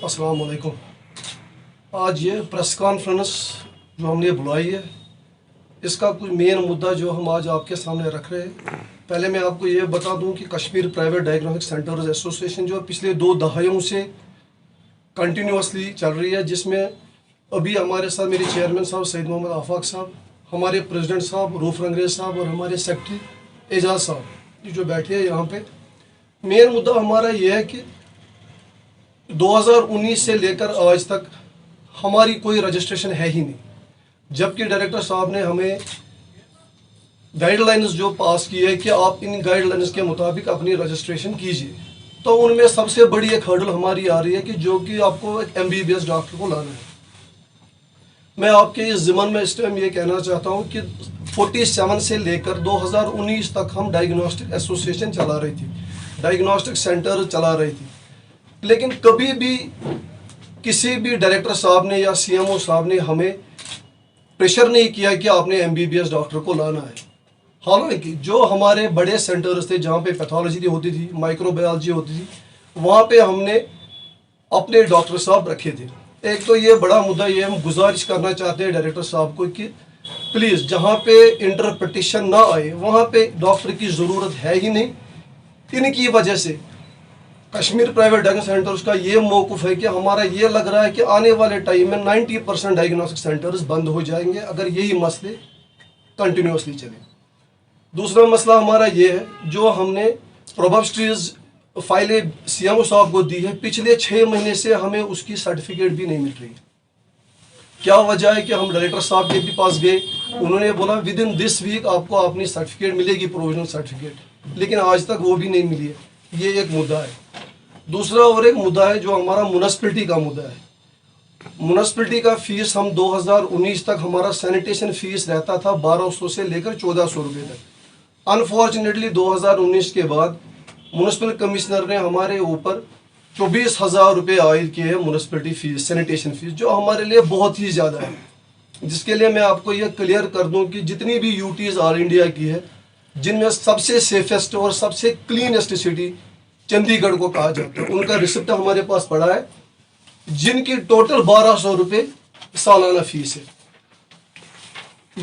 अस्सलाम वालेकुम। आज ये प्रेस कॉन्फ्रेंस जो हमने बुलाई है, इसका कुछ मेन मुद्दा जो हम आज आपके सामने रख रहे हैं। पहले मैं आपको ये बता दूं कि Kashmir private diagnostic centres association जो पिछले 2 दहाइयों से कंटिन्यूसली चल रही है, जिसमें अभी हमारे साथ मेरे चेयरमैन साहब सईद मोहम्मद आफाक साहब, हमारे प्रेसिडेंट साहब रूफ रंगरेज साहब और हमारे सेक्रेटरी एजाज साहब जो बैठे हैं यहाँ पे। मेन मुद्दा हमारा ये है कि 2019 से लेकर आज तक हमारी कोई रजिस्ट्रेशन है ही नहीं, जबकि डायरेक्टर साहब ने हमें गाइडलाइंस जो पास की है कि आप इन गाइडलाइंस के मुताबिक अपनी रजिस्ट्रेशन कीजिए। तो उनमें सबसे बड़ी एक हर्डल हमारी आ रही है कि जो कि आपको एक MBBS डॉक्टर को लाना है। मैं आपके इस ज़िम्मन में इस टाइम ये कहना चाहता हूँ कि 47 से लेकर 2019 तक हम डायग्नोस्टिक एसोसिएशन चला रही थी, डायग्नोस्टिक सेंटर चला रही थी, लेकिन कभी भी किसी भी डायरेक्टर साहब ने या CMO साहब ने हमें प्रेशर नहीं किया कि आपने MBBS डॉक्टर को लाना है। हालांकि जो हमारे बड़े सेंटर्स थे जहाँ पे पैथोलॉजी होती थी, माइक्रोबायोलॉजी होती थी, वहाँ पे हमने अपने डॉक्टर साहब रखे थे। एक तो ये बड़ा मुद्दा ये हम गुजारिश करना चाहते हैं डायरेक्टर साहब को कि प्लीज़ जहाँ पे इंटरप्रिटेशन ना आए वहाँ पे डॉक्टर की ज़रूरत है ही नहीं। इनकी वजह से कश्मीर प्राइवेट डायग्नोस्टिक सेंटर्स का ये मौक़िफ़ है कि हमारा ये लग रहा है कि आने वाले टाइम में 90% डायग्नोस्टिक सेंटर्स बंद हो जाएंगे अगर यही मसले कंटिन्यूसली चले। दूसरा मसला हमारा ये है, जो हमने प्रोबेबिलिटीज़ फाइलें CMO साहब को दी है, पिछले 6 महीने से हमें उसकी सर्टिफिकेट भी नहीं मिल रही है। क्या वजह है कि हम डायरेक्टर साहब के भी पास गए, उन्होंने बोला विद इन दिस वीक आपको अपनी सर्टिफिकेट मिलेगी, प्रोविजनल सर्टिफिकेट, लेकिन आज तक वो भी नहीं मिली है। ये एक मुद्दा है। दूसरा और एक मुद्दा है जो हमारा म्युनिसिपैलिटी का मुद्दा है। म्युनिसिपैलिटी का फीस हम 2019 तक हमारा सैनिटेशन फीस रहता था 1200 से लेकर 1400 रुपये तक। अनफॉर्चुनेटली 2019 के बाद म्युनिसिपल कमिश्नर ने हमारे ऊपर 24,000 रुपये आयद किए हैं म्युनिसिपैलिटी फीस, सैनिटेशन फीस, जो हमारे लिए बहुत ही ज़्यादा है। जिसके लिए मैं आपको ये क्लियर कर दूं कि जितनी भी UTs ऑल इंडिया की है, जिनमें सबसे सेफेस्ट और सबसे क्लीनेस्ट सिटी चंडीगढ़ को कहा जाता है, उनका रिसिप्ट हमारे पास पड़ा है, जिनकी टोटल 1200 रुपये सालाना फीस है।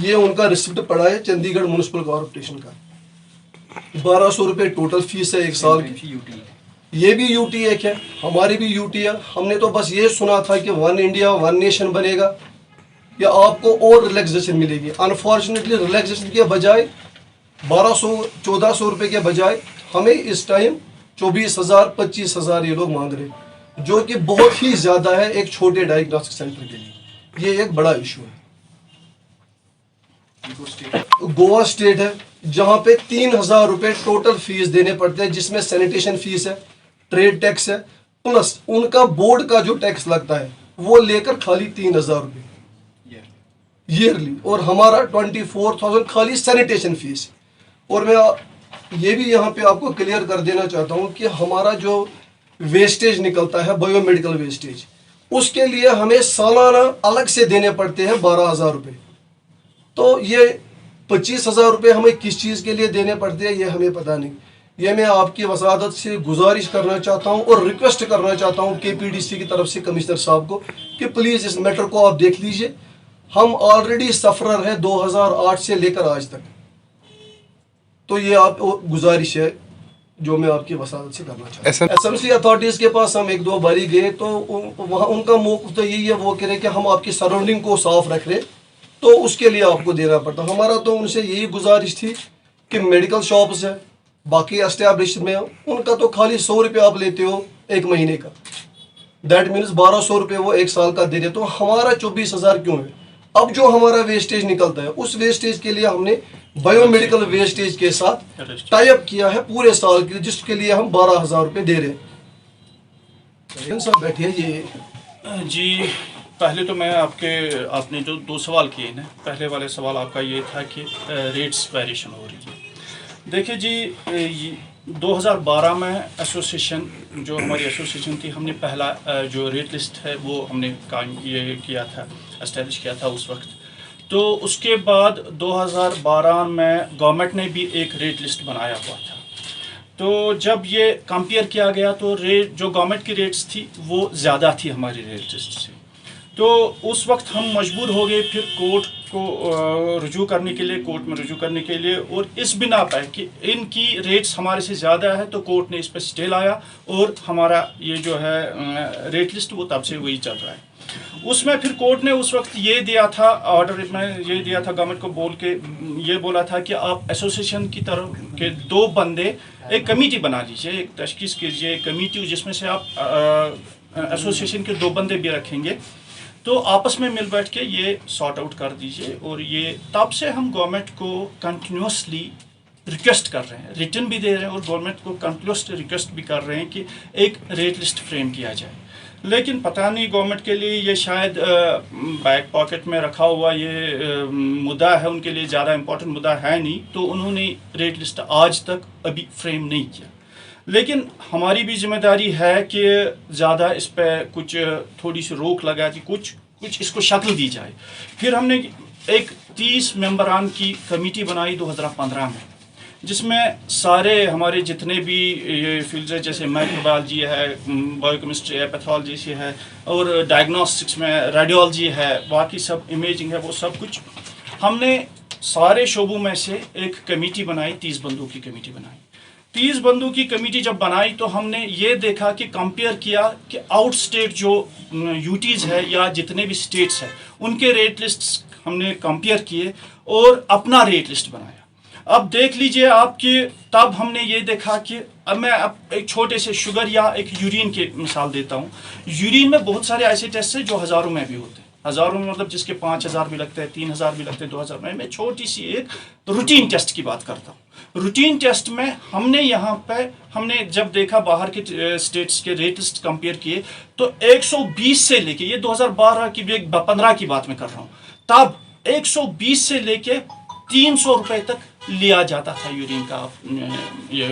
ये उनका रिसिप्ट पड़ा है चंडीगढ़ म्यूनिसिपल कॉर्पोरेशन का, 1200 रुपये टोटल फीस है एक साल की। ये भी UT एक है, हमारी भी UT है। हमने तो बस ये सुना था कि 1 इंडिया 1 नेशन बनेगा या आपको और रिलैक्सेशन मिलेगी। अनफॉर्चुनेटली रिलैक्सेशन के बजाय 1200-1400 रुपये के बजाय हमें इस टाइम 24,000-25,000 ये लोग मांग रहे हैं, जो कि बहुत ही ज़्यादा है एक छोटे डायग्नोस्टिक सेंटर के लिए। ये एक बड़ा इशू है। गोवा स्टेट है जहाँ पे 3,000 रुपये टोटल फीस देने पड़ते हैं, जिसमें सैनिटेशन फीस है, ट्रेड टैक्स है, प्लस उनका बोर्ड का जो टैक्स लगता है वो लेकर खाली 3,000 रुपये ईयरली, और हमारा 24,000 खाली सैनिटेशन फीस। और मैं ये भी यहाँ पे आपको क्लियर कर देना चाहता हूँ कि हमारा जो वेस्टेज निकलता है, बायोमेडिकल वेस्टेज, उसके लिए हमें सालाना अलग से देने पड़ते हैं 12,000 रुपये। तो ये 25,000 रुपये हमें किस चीज़ के लिए देने पड़ते हैं ये हमें पता नहीं। ये मैं आपकी वसादत से गुजारिश करना चाहता हूँ और रिक्वेस्ट करना चाहता हूँ KPDC की तरफ से कमिश्नर साहब को कि प्लीज़ इस मैटर को आप देख लीजिए। हम ऑलरेडी सफरर हैं 2008 से लेकर आज तक। तो ये आप गुजारिश है जो मैं आपकी वसादत से करना चाहता हूँ। SMC अथॉरिटीज़ के पास हम 1-2 बारी गए तो वहाँ उनका मौक़िफ़ तो यही है, वो कह रहे कि हम आपकी सराउंडिंग को साफ रख रहे, तो उसके लिए आपको देना पड़ता। हमारा तो उनसे यही गुजारिश थी कि मेडिकल शॉप्स है बाकी एस्टैब्लिश में, उनका तो खाली 100 रुपये आप लेते हो 1 महीने का, दैट मीन्स 1,200 रुपये वो 1 साल का दे रहे, तो हमारा 24,000 क्यों है? अब जो हमारा वेस्टेज निकलता है उस वेस्टेज के लिए हमने बायोमेडिकल वेस्टेज के साथ टाई अप किया है पूरे साल के लिए, जिसके लिए हम 12,000 रुपये दे रहे हैं। सब बैठिए जी। पहले तो मैं आपने जो 2 सवाल किए ना, पहले वाले सवाल आपका ये था कि रेट्स वेरिएशन हो रही है। देखिए जी, 2012 में एसोसिएशन जो हमारी एसोसिएशन थी, हमने पहला जो रेट लिस्ट है वो हमने काम ये किया था, एस्टेब्लिश किया था उस वक्त। तो उसके बाद 2012 में गवर्नमेंट ने भी एक रेट लिस्ट बनाया हुआ था। تو جب یہ کمپیئر کیا گیا تو ریٹ جو گورنمنٹ کی ریٹس تھی وہ زیادہ تھی ہماری ریٹ لسٹ سے. تو اس وقت ہم مجبور ہو گئے پھر کورٹ کو رجوع کرنے کے لیے، کورٹ میں رجوع کرنے کے لیے، اور اس بنا پہ کہ ان کی ریٹس ہمارے سے زیادہ ہے تو کورٹ نے اس پہ اسٹے لایا اور ہمارا یہ جو ہے ریٹ لسٹ وہ تب سے وہی چل رہا ہے. اس میں پھر کورٹ نے اس وقت یہ دیا تھا آرڈر میں یہ دیا تھا گورنمنٹ کو بول کے یہ بولا تھا کہ آپ ایسوسیشن کی طرف کے 2 بندے ایک کمیٹی بنا لیجیے، ایک تشخیص کیجیے ایک کمیٹی جس میں سے آپ ایسوسیشن کے 2 بندے بھی رکھیں گے، تو آپس میں مل بیٹھ کے یہ سارٹ آؤٹ کر دیجیے. اور یہ تب سے ہم گورنمنٹ کو کنٹینیوسلی ریکویسٹ کر رہے ہیں، ریٹن بھی دے رہے ہیں اور گورنمنٹ کو کنٹینیوسلی ریکویسٹ بھی کر رہے ہیں کہ ایک ریٹ لسٹ فریم کیا جائے. لیکن پتہ نہیں گورنمنٹ کے لیے یہ شاید بیک پاکٹ میں رکھا ہوا یہ مدعا ہے، ان کے لیے زیادہ امپورٹنٹ مدعا ہے نہیں، تو انہوں نے ریٹ لسٹ آج تک ابھی فریم نہیں کیا. لیکن ہماری بھی ذمہ داری ہے کہ زیادہ اس پہ کچھ تھوڑی سی روک لگا کہ کچھ اس کو شکل دی جائے. پھر ہم نے ایک 30 ممبران کی کمیٹی بنائی 2015 میں، جس میں سارے ہمارے جتنے بھی فیلڈز ہیں جیسے مائکروبایولوجی ہے، بایو کیمسٹری ہے، پیتھولوجی ہے، اور ڈائگنوسٹکس میں ریڈیولوجی ہے، باقی سب امیجنگ ہے، وہ سب کچھ ہم نے سارے شعبوں میں سے ایک کمیٹی بنائی، 30 بندوں کی کمیٹی بنائی. 30 بندوں کی کمیٹی جب بنائی تو ہم نے یہ دیکھا کہ کمپیئر کیا کہ آؤٹ اسٹیٹ جو یوٹیز ہے یا جتنے بھی اسٹیٹس ہیں ان کے ریٹ لسٹ ہم نے کمپیئر کیے اور اپنا ریٹ لسٹ بنایا. اب دیکھ لیجئے آپ کہ تب ہم نے یہ دیکھا کہ اب میں ایک چھوٹے سے شوگر یا ایک یورین کی مثال دیتا ہوں. یورین میں بہت سارے ایسے ٹیسٹ ہیں جو ہزاروں میں بھی ہوتے ہیں، ہزاروں میں مطلب جس کے 5000 بھی لگتے ہیں، 3000 بھی لگتے ہیں، 2000 میں چھوٹی سی ایک روٹین ٹیسٹ کی بات کرتا ہوں. روٹین ٹیسٹ میں ہم نے یہاں پہ ہم نے جب دیکھا باہر کے اسٹیٹس کے ریٹ لسٹ کمپیئر کیے تو 120 سے لے کے، یہ 2012 کی 15 کی بات میں کر رہا ہوں، تب 120 سے لے کے 300 روپے تک لیا جاتا تھا یورین کا، یہ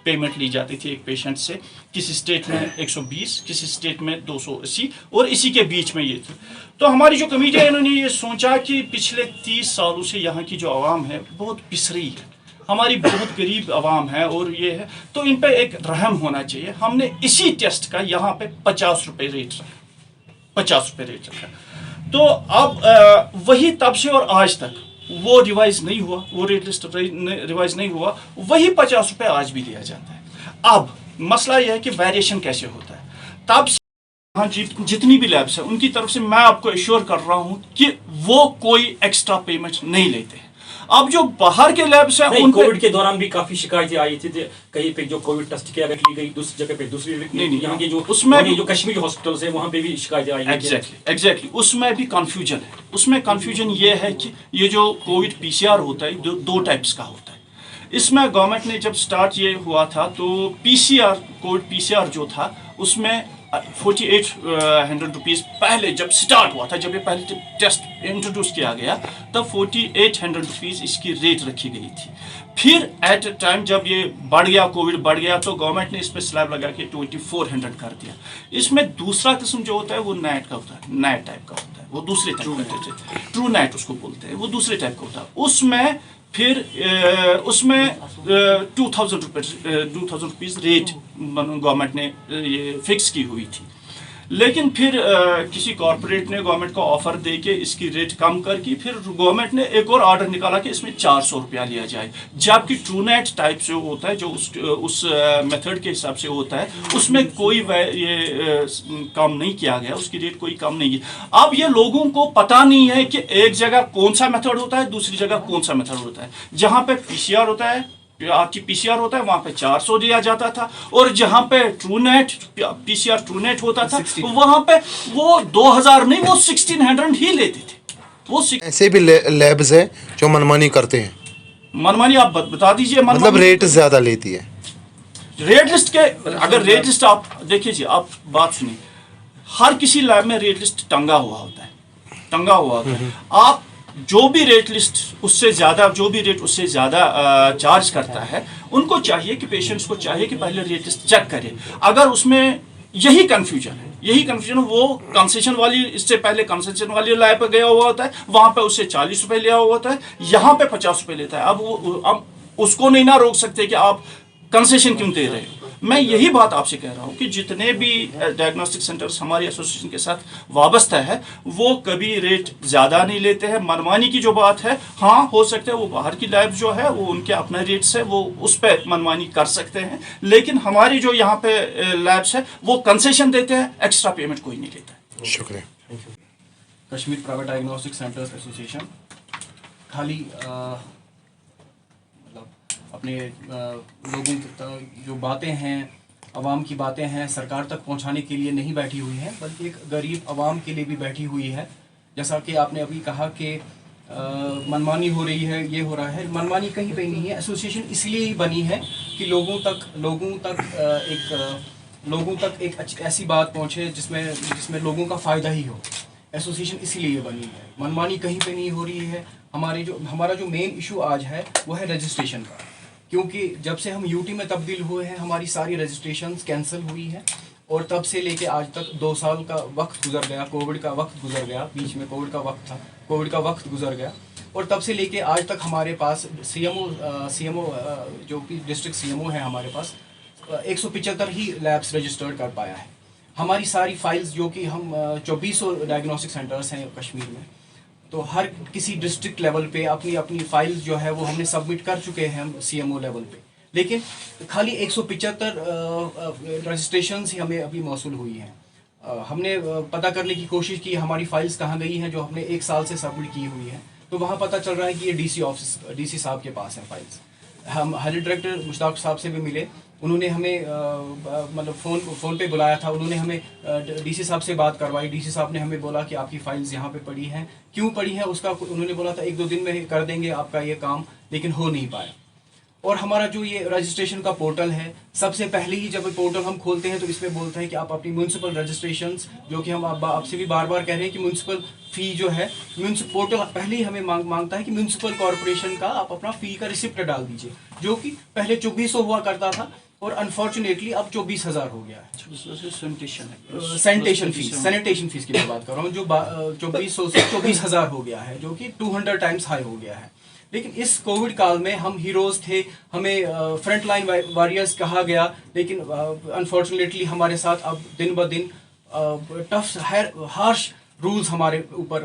پیمنٹ لی جاتی تھی ایک پیشنٹ سے. کسی اسٹیٹ میں 120، کسی اسٹیٹ میں 280، اور اسی کے بیچ میں یہ تھی. تو ہماری جو کمیٹی ہے انہوں نے یہ سوچا کہ پچھلے 30 سالوں سے یہاں کی جو عوام ہے بہت پسری ہے، ہماری بہت غریب عوام ہے اور یہ ہے، تو ان پہ ایک رحم ہونا چاہیے. ہم نے اسی ٹیسٹ کا یہاں پہ 50 روپے ریٹ رکھا، 50 روپے ریٹ رکھا. تو اب وہی تب سے اور آج تک وہ ریوائز نہیں ہوا، وہ ریٹ لسٹ ریوائز نہیں ہوا، وہی 50 روپے آج بھی دیا جاتا ہے. اب مسئلہ یہ ہے کہ ویریشن کیسے ہوتا ہے. تب سے ہاں جتنی بھی لیبس ہیں ان کی طرف سے میں آپ کو ایشور کر رہا ہوں کہ وہ کوئی ایکسٹرا پیمنٹ نہیں لیتے ہیں. اب جو باہر کے لیبس ہیں ان کووڈ کے دوران بھی کافی شکایتیں آئی تھی، کہیں پہ جو کووڈ ٹیسٹ کیا لی گئی، دوسری جگہ پہ دوسری، یہاں کی جو اس میں جو کشمیری ہاسپٹلس ہیں وہاں پہ بھی شکایتیں آئی. ایگزیکٹلی اس میں بھی کنفیوژن ہے. اس میں کنفیوژن یہ ہے کہ یہ جو کووڈ PCR ہوتا ہے 2 ٹائپس کا ہوتا ہے. اس میں گورنمنٹ نے جب سٹارٹ یہ ہوا تھا تو کووڈ PCR جو تھا اس میں 4800 روپیز پہلے جب سٹارٹ ہوا تھا، جب یہ پہلے ٹیسٹ انٹروڈیوس کیا گیا تب 4800 روپیز اس کی ریٹ رکھی گئی تھی. پھر ایٹ اے ٹائم جب یہ بڑھ گیا، کووڈ بڑھ گیا، تو گورنمنٹ نے اس پہ سلیب لگا کے 2400 کر دیا. اس میں دوسرا قسم جو ہوتا ہے وہ نیٹ کا ہوتا ہے، نیٹ ٹائپ کا ہوتا ہے، وہ دوسرے ٹائپ کا، ٹرو نیٹ اس کو بولتے ہیں، وہ دوسرے ٹائپ کا ہوتا ہے. اس میں پھر اس میں 2000 روپیز ریٹ گورنمنٹ نے یہ فکس کی ہوئی تھی. لیکن پھر کسی کارپوریٹ نے گورنمنٹ کو آفر دے کے اس کی ریٹ کم کر کی، پھر گورنمنٹ نے ایک اور آرڈر نکالا کہ اس میں 400 روپیہ لیا جائے. جبکہ ٹرو نیٹ ٹائپ جو ہوتا ہے، جو اس میتھڈ کے حساب سے ہوتا ہے، اس میں کوئی یہ کم نہیں کیا گیا، اس کی ریٹ کوئی کم نہیں کی. اب یہ لوگوں کو پتہ نہیں ہے کہ ایک جگہ کون سا میتھڈ ہوتا ہے، دوسری جگہ کون سا میتھڈ ہوتا ہے. جہاں پہ PCR ہوتا ہے، آپ کی PCR ہوتا ہے، وہاں پہ 400 دیا جاتا تھا، اور جہاں پہ Truenat PCR Truenat ہوتا تھا وہاں پہ وہ 2000 نہیں، وہ 1600 ہی لیتے تھے. وہ ایسے بھی لیبز ہیں جو منمانی کرتے ہیں. منمانی آپ بتا دیجئے. مطلب ریٹ زیادہ لیتی ہے. ریٹ لسٹ کے اگر ریٹ لسٹ آپ دیکھیے جی، آپ بات سنیں، ہر کسی لیب میں ریٹ لسٹ ٹنگا ہوا ہوتا ہے. آپ جو بھی ریٹ لسٹ اس سے زیادہ، جو بھی ریٹ اس سے زیادہ چارج کرتا ہے، ان کو چاہیے کہ پیشنٹس کو چاہیے کہ پہلے ریٹ لسٹ چیک کرے. اگر اس میں یہی کنفیوژن وہ کنسیشن والی، اس سے پہلے کنسیشن والی لائن پہ گیا ہوا ہوتا ہے، وہاں پہ اس سے 40 روپے لیا ہوا ہوتا ہے، یہاں پہ 50 روپے لیتا ہے. اب اس کو نہیں نہ روک سکتے کہ آپ कंसेशन क्यों दे रहे हो? मैं यही बात आपसे कह रहा हूँ कि जितने भी डायग्नोस्टिक सेंटर्स हमारी एसोसिएशन के साथ वाबस्ता है वो कभी रेट ज़्यादा नहीं लेते हैं। मनमानी की जो बात है, हाँ हो सकता है वो बाहर की लैब जो है वो उनके अपने रेट्स है, वो उस पर मनमानी कर सकते हैं, लेकिन हमारी जो यहाँ पे लैब्स है वो कंसेशन देते हैं, एक्स्ट्रा पेमेंट कोई नहीं लेता है। शुक्रिया। Kashmir private diagnostic centres association खाली अपने लोगों तक जो बातें हैं, आवाम की बातें हैं, सरकार तक पहुंचाने के लिए नहीं बैठी हुई है, बल्कि एक गरीब आवाम के लिए भी बैठी हुई है। जैसा कि आपने अभी कहा कि मनमानी हो रही है, ये हो रहा है, मनमानी कहीं पे नहीं है। एसोसिएशन इसलिए ही बनी है कि लोगों तक एक ऐसी बात पहुंचे जिसमें लोगों का फ़ायदा ही हो। एसोसिएशन इसीलिए बनी है, मनमानी कहीं पे नहीं हो रही है। हमारा जो मेन इशू आज है वो है रजिस्ट्रेशन का, क्योंकि जब से हम यूटी में तब्दील हुए हैं हमारी सारी रजिस्ट्रेशंस कैंसिल हुई है, और तब से लेके आज तक 2 साल का वक्त गुजर गया, कोविड का वक्त गुजर गया, बीच में कोविड का वक्त था, कोविड का वक्त गुजर गया, और तब से लेके आज तक हमारे पास सीएमओ जो कि डिस्ट्रिक्ट सीएमओ है हमारे पास 175 ही लैब्स रजिस्टर्ड कर पाया है। हमारी सारी फाइल्स जो कि हम 2400 डायग्नोस्टिक सेंटर्स हैं कश्मीर में, तो हर किसी डिस्ट्रिक्ट लेवल पे अपनी फाइल्स जो है वो हमने सबमिट कर चुके हैं हम सीएमओ लेवल पे, लेकिन खाली 175 रजिस्ट्रेशंस ही हमें अभी मौसूल हुई हैं। हमने पता करने की कोशिश की हमारी फाइल्स कहाँ गई हैं जो हमने 1 साल से सबमिट की हुई हैं, तो वहाँ पता चल रहा है कि ये डीसी साहब के पास है फाइल्स। हम हेल्थ डायरेक्टर मुश्ताक साहब से भी मिले, उन्होंने हमें मतलब फ़ोन पे बुलाया था, उन्होंने हमें डीसी साहब से बात करवाई। डीसी साहब ने हमें बोला कि आपकी फ़ाइल्स यहाँ पे पड़ी हैं, क्यों पड़ी हैं उसका उन्होंने बोला था 1-2 दिन में कर देंगे आपका ये काम, लेकिन हो नहीं पाया। और हमारा जो ये रजिस्ट्रेशन का पोर्टल है, सबसे पहले ही जब पोर्टल हम खोलते हैं तो इसमें बोलता है कि आप अपनी म्यूनसिपल रजिस्ट्रेशंस, जो कि हम आपसे भी बार बार कह रहे हैं कि म्यूनसिपल फ़ी जो है पोर्टल पहले ही हमें मांगता है कि म्यूनसिपल कॉरपोरेशन का आप अपना फ़ी का रिसिप्ट डाल दीजिए, जो कि पहले 2400 हुआ करता था और अनफॉर्चुनेटली अब 24,000 हो गया है। सैनिटेशन फीस की मैं बात कर रहा हूँ, जो 2400 से 24,000 हो गया है, जो कि 200 टाइम्स हाई हो गया है। लेकिन इस कोविड काल में हम हीरोज़ थे, हमें फ्रंट लाइन वॉरियर्स कहा गया, लेकिन अनफॉर्चुनेटली हमारे साथ अब दिन ब दिन टफ हार्श रूल्स हमारे ऊपर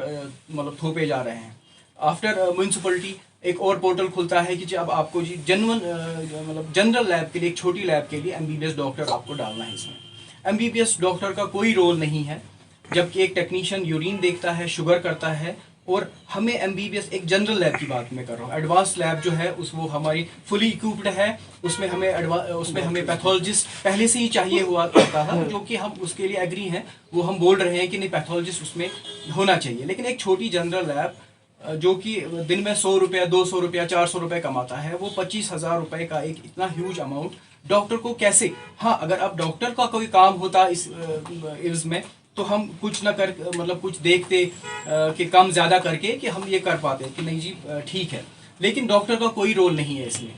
मतलब थोपे जा रहे हैं। आफ्टर म्यूनसिपलिटी एक और पोर्टल खुलता है कि जब आपको जी मतलब जनरल लैब के लिए, एक छोटी लैब के लिए एमबीबीएस डॉक्टर आपको डालना है। इसमें एमबीबीएस डॉक्टर का कोई रोल नहीं है, जबकि एक टेक्नीशियन यूरिन देखता है, शुगर करता है, और हमें एमबीबीएस एक जनरल लैब की बात मैं कर रहा हूँ। एडवांस लैब जो है वो हमारी फुली इक्विप्ड है, उसमें हमें पैथोलॉजिस्ट पहले से ही चाहिए हुआ करता था, जो कि हम उसके लिए एग्री हैं, वो हम बोल रहे हैं कि नहीं पैथोलॉजिस्ट उसमें होना चाहिए। लेकिन एक छोटी जनरल लैब जो कि दिन में 100 रुपया, 200 रुपया, 400 रुपये कमाता है, वो 25,000 रुपये का एक इतना ह्यूज अमाउंट डॉक्टर को कैसे, हाँ अगर अब डॉक्टर का कोई काम होता इस इल्ज में तो हम कुछ ना कर मतलब कुछ देखते कि कम ज़्यादा करके कि हम ये कर पाते कि नहीं जी ठीक है, लेकिन डॉक्टर का कोई रोल नहीं है इसमें।